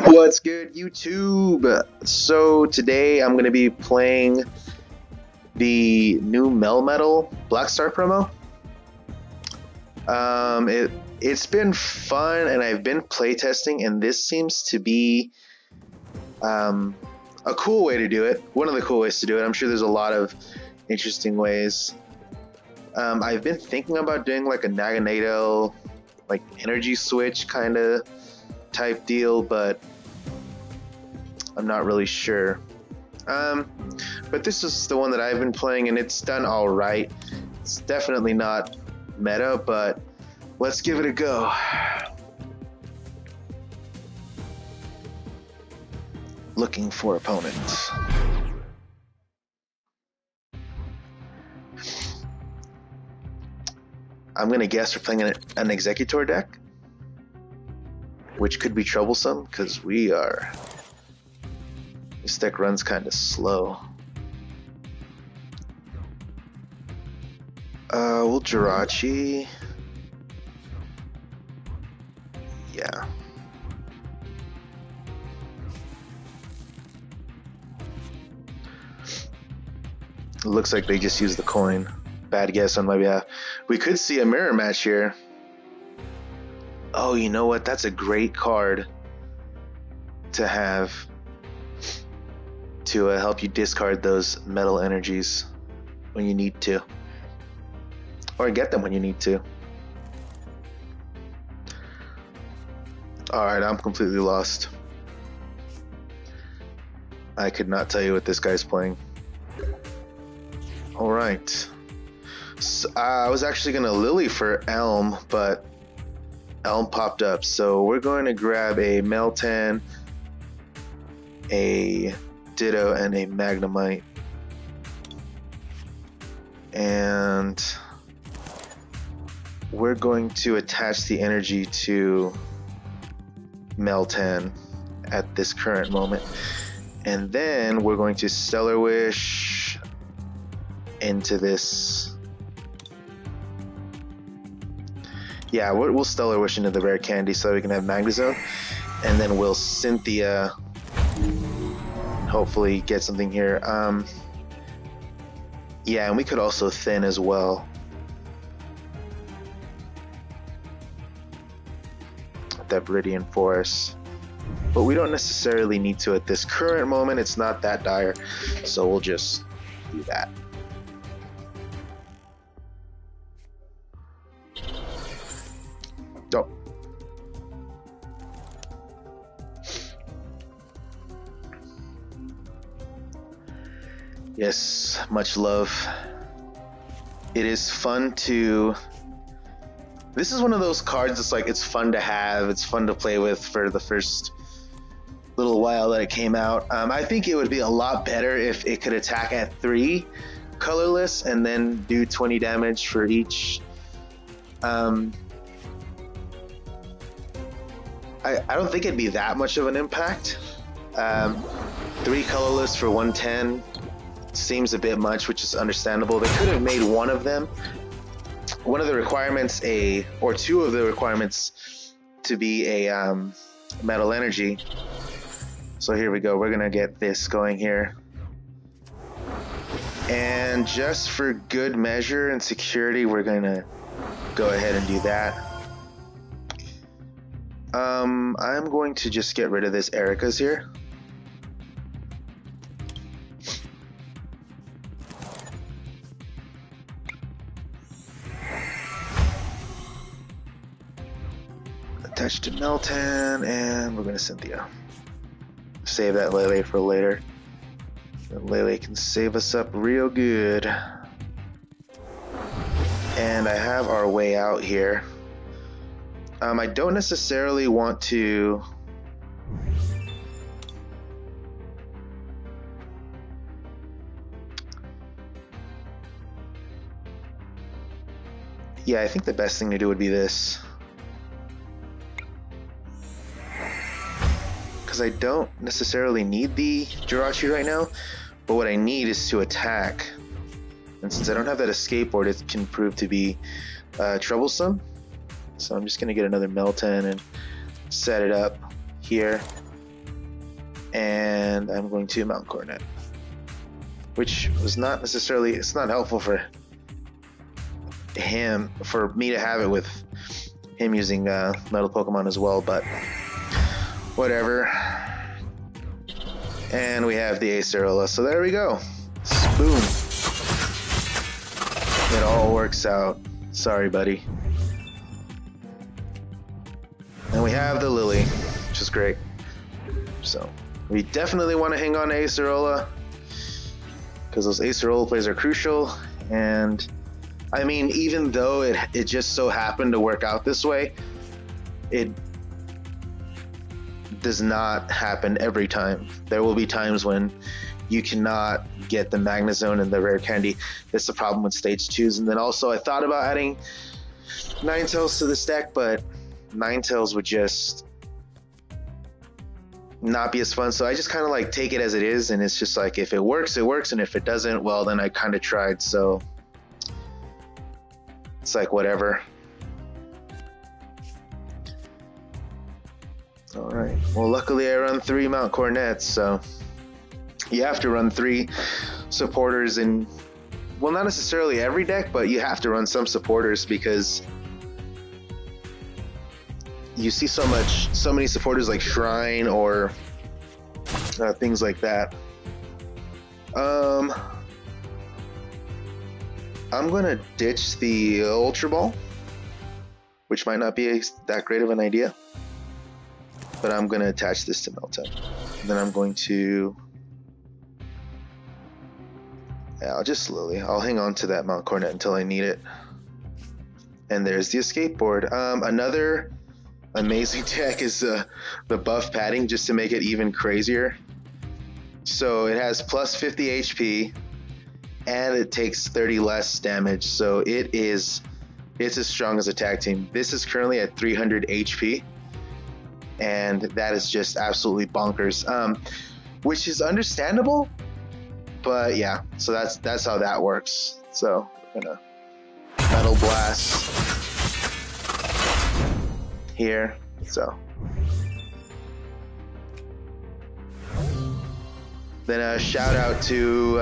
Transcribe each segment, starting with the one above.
What's good, YouTube? So today I'm going to be playing the new Melmetal Black Star promo. It's been fun, and I've been playtesting, and this seems to be a cool way to do it. One of the cool ways to do it. I'm sure there's a lot of interesting ways. I've been thinking about doing like a Magnezone, like energy switch kind of type deal, but I'm not really sure. But this is the one that I've been playing, and it's done all right. It's definitely not meta, but let's give it a go. Looking for opponents. I'm gonna guess we're playing an Executor deck, which could be troublesome because this deck runs kind of slow. We'll Jirachi. Yeah. It looks like they just used the coin. Bad guess on my behalf. We could see a mirror match here. Oh, you know what? That's a great card to have to help you discard those metal energies when you need to, or get them when you need to. Alright, I'm completely lost. I could not tell you what this guy's playing. Alright. So, I was actually going to Lily for Elm, but Elm popped up. So we're going to grab a Meltan, a Ditto, and a Magnemite. And we're going to attach the energy to Meltan at this current moment. And then we're going to Stellar Wish into this. Yeah, we'll Stellar Wish into the Rare Candy so we can have Magnezone. And then we'll Cynthia. Hopefully get something here. Yeah, and we could also Thin as well. That Viridian Forest. But we don't necessarily need to at this current moment. It's not that dire. So we'll just do that. Oh. Yes, much love. It is fun to... This is one of those cards that's like, it's fun to have, it's fun to play with for the first little while that it came out. I think it would be a lot better if it could attack at 3 colorless and then do 20 damage for each. I don't think it'd be that much of an impact. 3 colorless for 110 seems a bit much, which is understandable. They could have made one of them. One of the requirements, or 2 of the requirements to be a metal energy. So here we go. We're gonna get this going here. And just for good measure and security, we're gonna go ahead and do that. I'm going to just get rid of this Erica's here. Attach to Meltan, and we're going to Cynthia. Save that Lele for later. And Lele can save us up real good. And I have our way out here. I don't necessarily want to... Yeah, I think the best thing to do would be this. Because I don't necessarily need the Jirachi right now, but what I need is to attack. And since I don't have that escape board, it can prove to be troublesome. So I'm just going to get another Meltan and set it up here. and I'm going to Mount Coronet, which was not necessarily, it's not helpful for him, for me to have it with him using metal Pokemon as well, but whatever. And we have the Acerola, so there we go. Boom. It all works out. Sorry, buddy. And we have the Lily, which is great. So we definitely want to hang on to Acerola, because those Acerola plays are crucial. And I mean, even though it just so happened to work out this way, it does not happen every time. There will be times when you cannot get the Magnezone and the rare candy. That's the problem with stage 2s. And then also I thought about adding Ninetales to this deck, but Ninetales would just not be as fun. So I just kind of like take it as it is, and it's just like, if it works, it works, and if it doesn't, well, then I kind of tried. So it's like, whatever. All right. Well, luckily I run 3 Mount Coronets, so you have to run 3 supporters in, well, not necessarily every deck, but you have to run some supporters, because you see so many supporters like Shrine or things like that. I'm gonna ditch the Ultra Ball, which might not be that great of an idea, but I'm gonna attach this to Melmetal. Then I'm going to, yeah, I'll hang on to that Mount Coronet until I need it. And there's the escape board. Another amazing deck is the buff padding, just to make it even crazier. So it has plus 50 HP and it takes 30 less damage. So it's as strong as a tag team. This is currently at 300 HP, and that is just absolutely bonkers, which is understandable, but yeah, so that's how that works. So we're gonna Metal Blast here. So then a shout out to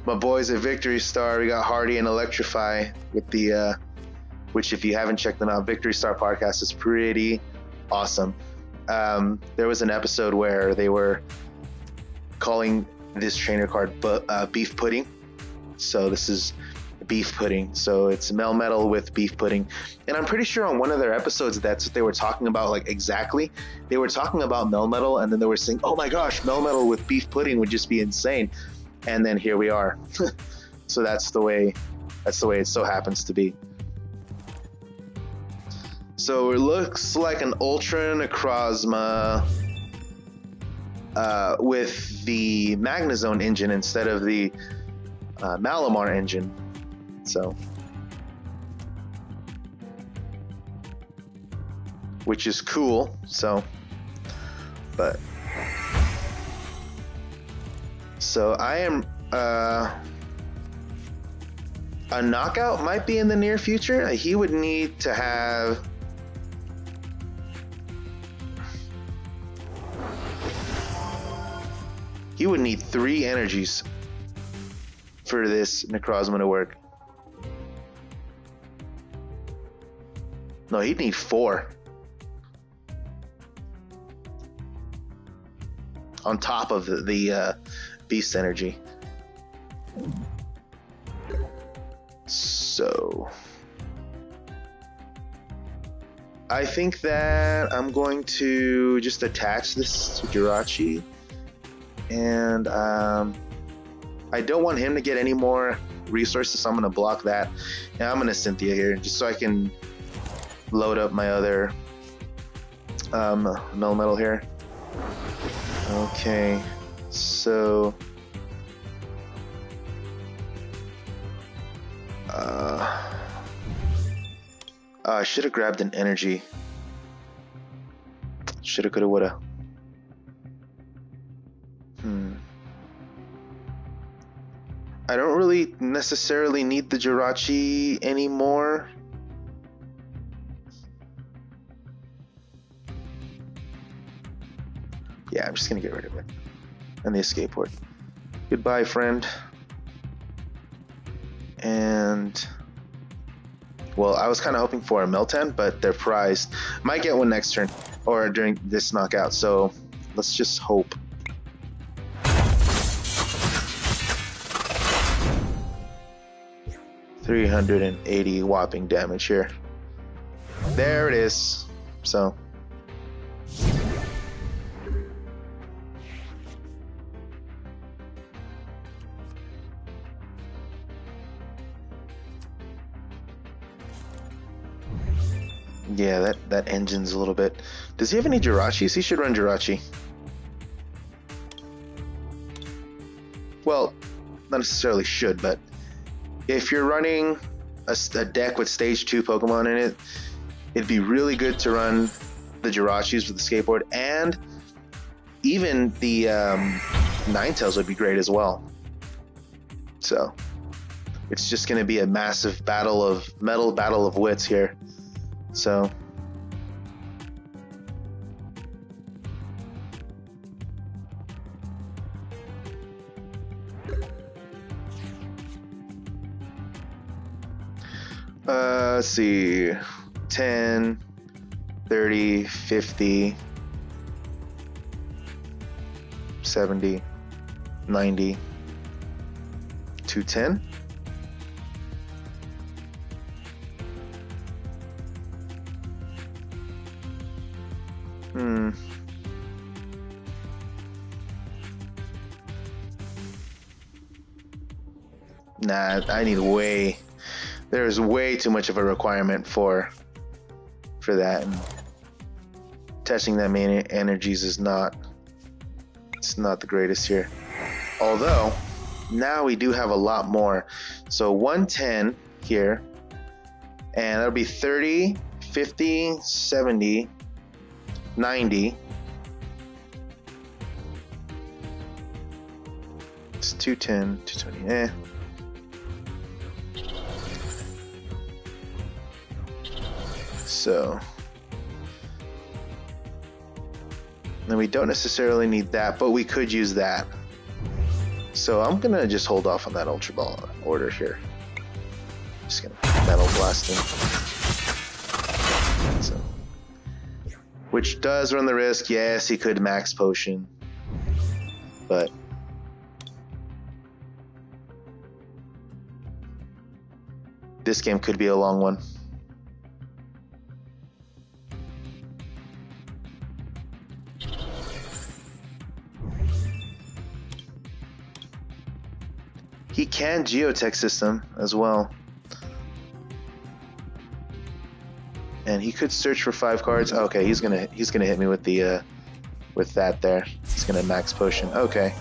my boys at Victory Star. We got Hardy and Electrify with the which, if you haven't checked them out, Victory Star podcast is pretty awesome. There was an episode where they were calling this trainer card beef pudding. So this is beef pudding. So it's Melmetal with beef pudding. And I'm pretty sure on one of their episodes, that's what they were talking about, like exactly. They were talking about Melmetal, and then they were saying, oh my gosh, Melmetal with beef pudding would just be insane. And then here we are. So that's the way it so happens to be. So it looks like an Ultra Necrozma with the Magnezone engine instead of the Malamar engine. So, which is cool. So, but so I am a knockout might be in the near future. He would need to have he would need 3 energies for this Necrozma to work. No, he'd need 4 on top of the beast energy. So I think that I'm going to just attach this to Jirachi, and I don't want him to get any more resources, so I'm going to block that. And I'm going to Cynthia here just so I can load up my other Melmetal here. Okay, so I should have grabbed an energy. Shoulda, coulda, woulda. I don't really necessarily need the Jirachi anymore. Yeah, I'm just gonna get rid of it. And the escape port. Goodbye, friend. And well, I was kind of hoping for a Meltan, but they're prized. Might get one next turn or during this knockout. So let's just hope. $380 whopping damage here. There it is. So yeah, that engine's a little bit. Does he have any Jirachis? He should run Jirachi. Well, not necessarily should, but if you're running a deck with stage 2 Pokemon in it, it'd be really good to run the Jirachis with the skateboard, and even the Ninetales would be great as well. So it's just going to be a massive battle of wits here. So let's see, 10, 30, 50, 70, 90, 210. Nah, I need way. There's way too much of a requirement for that, and touching that main energies is not. It's not the greatest here. Although now we do have a lot more. So 110 here, and that'll be 30, 50, 70, 90. It's 210, 220. So then we don't necessarily need that, but we could use that. So I'm gonna just hold off on that Ultra Ball order here. Just gonna Metal Blast him. So, which does run the risk. Yes, he could Max Potion, but this game could be a long one. He can Geotech System as well. And he could search for 5 cards. Okay, he's gonna hit me with the with that there. He's gonna Max Potion. Okay.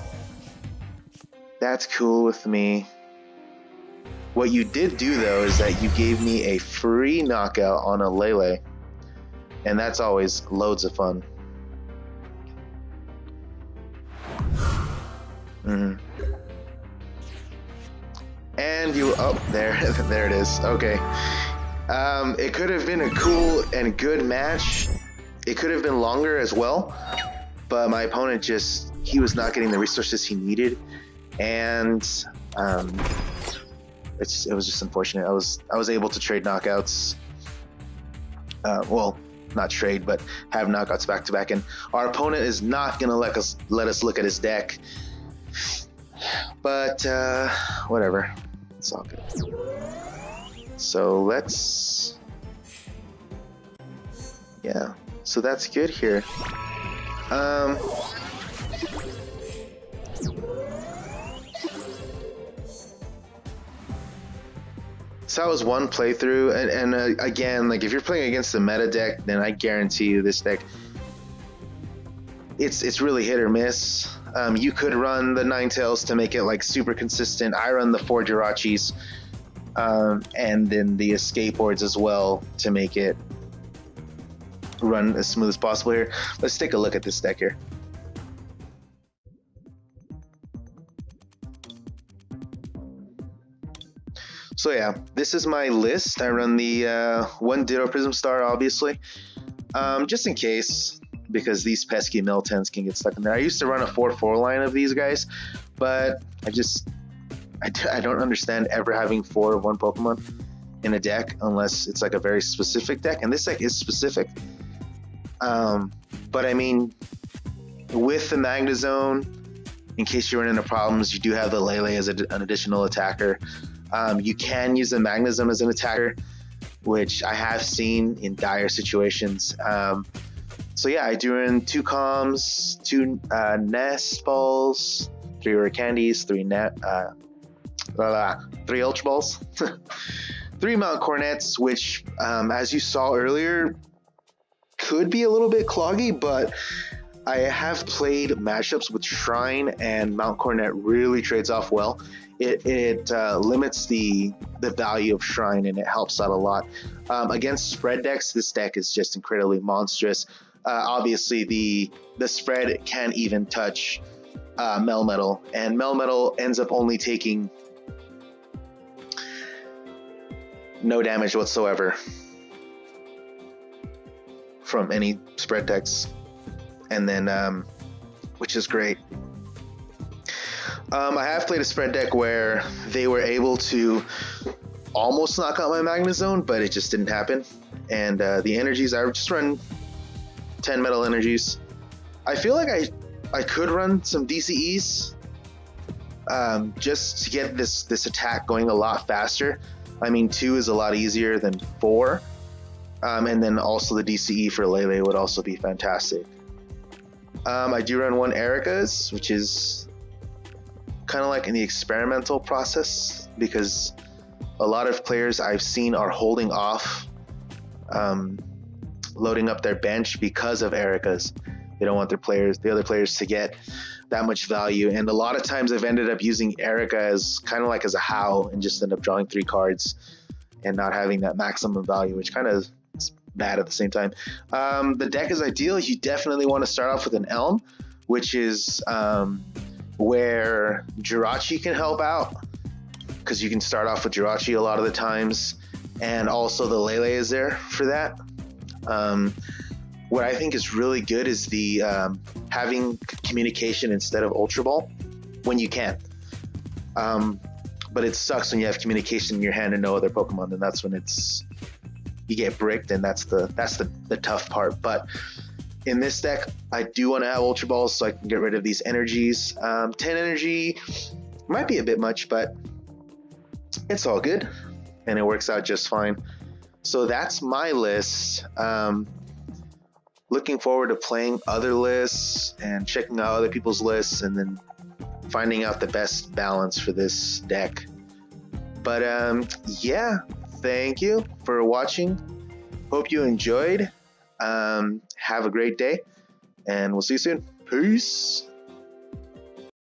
That's cool with me. What you did do though is that you gave me a free knockout on a Lele. And that's always loads of fun. And you, oh, there it is. Okay. It could have been a cool and good match. It could have been longer as well, but my opponent he was not getting the resources he needed, and it was just unfortunate. I was able to trade knockouts. Well, not trade, but have knockouts back to back, and our opponent is not gonna let us look at his deck. But whatever, it's all good. So let's, yeah. So that's good here. So that was one playthrough, and again, like if you're playing against the meta deck, then I guarantee you this deck, it's really hit or miss. You could run the Ninetales to make it like super consistent. I run the 4 Jirachis, and then the escape boards as well to make it run as smooth as possible here. Let's take a look at this deck here. So yeah, this is my list. I run the 1 Ditto Prism Star, obviously, just in case. because these pesky Meltens can get stuck in there. I used to run a 4-4 line of these guys, but I don't understand ever having 4 of one Pokemon in a deck unless it's like a very specific deck, and this deck is specific. But I mean, with the Magnezone, in case you run into problems, you do have the Lele as an additional attacker. You can use the Magnezone as an attacker, which I have seen in dire situations. So yeah, I do run 2 Calms, 2 Nest Balls, 3 Rare Candies, 3 Ultra Balls, 3 Mount Cornets, which, as you saw earlier, could be a little bit cloggy, but I have played matchups with Shrine, and Mount Cornet really trades off well. It limits the value of Shrine, and it helps out a lot. Against spread decks, this deck is just incredibly monstrous. Obviously, the spread can't even touch Melmetal, and Melmetal ends up only taking no damage whatsoever from any spread decks. And then, which is great. I have played a spread deck where they were able to almost knock out my Magnezone, but it just didn't happen. And the energies, I just run 10 metal energies. I feel like I could run some DCEs just to get this attack going a lot faster. I mean, 2 is a lot easier than 4. And then also the DCE for Lele would also be fantastic. I do run 1 Erica's, which is kind of like in the experimental process, because a lot of players I've seen are holding off loading up their bench because of Erica's. They don't want the other players to get that much value, and a lot of times I've ended up using Erica as kind of like as a howl and just end up drawing 3 cards and not having that maximum value, which kind of is bad at the same time. The deck is ideal. You definitely want to start off with an Elm, which is where Jirachi can help out, because you can start off with Jirachi a lot of the times, and also the Lele is there for that. What I think is really good is the having communication instead of Ultra Ball when you can. But it sucks when you have communication in your hand and no other Pokemon, and that's when you get bricked, and that's the tough part. But in this deck, I do want to have Ultra Balls so I can get rid of these energies. 10 energy might be a bit much, but it's all good, and it works out just fine. So that's my list. Looking forward to playing other lists and checking out other people's lists, and then finding out the best balance for this deck. But yeah, thank you for watching. Hope you enjoyed. Have a great day, and we'll see you soon. Peace.